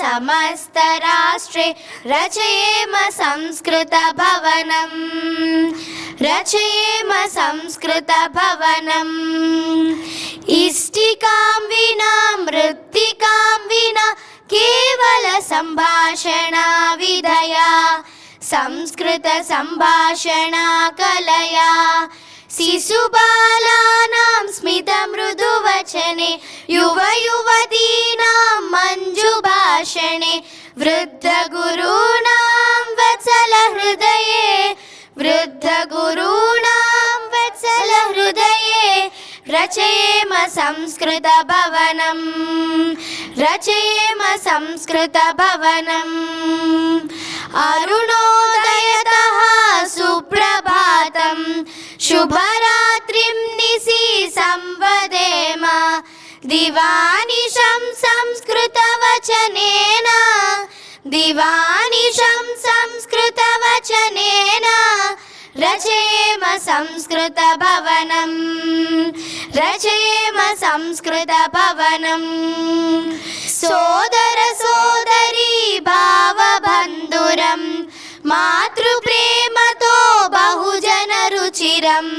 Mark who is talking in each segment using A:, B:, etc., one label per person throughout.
A: समस्तराष्ट्रे रचयेम संस्कृतभवनम् रचयेम संस्कृतभवनम् इष्टिकां विना मृत्तिकां विना केवल सम्भाषणा विधया संस्कृत सम्भाषणा कलया शिशुबालानां स्मितमृदुवचने युवयुवतीनां मञ्जुभाषणे वृद्धगुरूणां वत्सलहृदये वृद्धगुरूणां वत्सलहृदये रचयेम संस्कृतभवनम् रचयेम संस्कृतभवनम् अरुणोदयतः सुप्रभातम् शुभरात्रिं निशि संवदेम दिवानिशं संस्कृतवचनेन दिवानिशं संस्कृतवचनेन रचयेम संस्कृतभवनम् रचयेम संस्कृतभवनम् सोदर सोदरी भावबन्धुरम् मातृप्रेमतो बहुजनरुचिरम्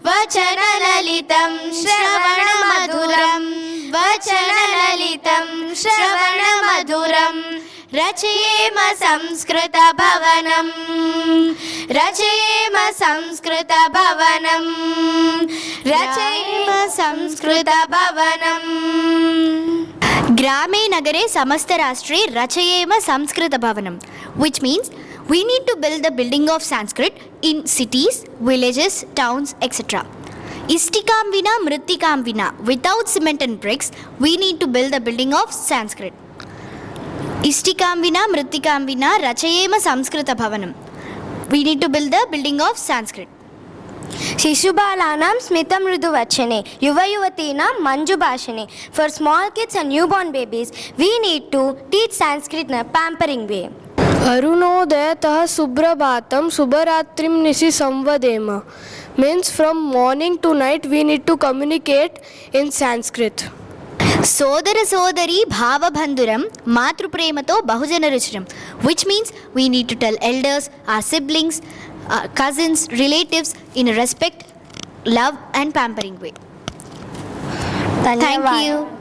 A: वचनललितं श्रवणमधुरम् वचनललितं श्रवणमधुरम् रचयेम संस्कृतभवनम् रचयेम संस्कृतभवनम् रचयेम संस्कृतभवनम् ग्रामे नगरे समस्तराष्ट्रे रचयेम संस्कृतभवनम्, which means we need to build the building of Sanskrit in cities, villages, towns, etc. Istikam vina mrittikam vina, without cement and bricks, we need to build the building of Sanskrit. Istikam vina mrittikam vina rachayema samskrita bhavanam. We need to build the building of Sanskrit.
B: शिशुबालानां स्मितमृदुवचने युवयुवतीनां मञ्जुभाषणे. For small kids and newborn babies, we need to teach Sanskrit in a pampering way.
C: अरुणोदयतः सुप्रभातं शुभरात्रिं Nishi संवदेम means from morning to night we need to communicate in Sanskrit.
A: సోదర సోదరి భావబంధురం మాతృప్రేమతో బహుజనరుచిరం, which means we need to tell elders, our siblings, our cousins, relatives in a respect, love and pampering way. Thank you.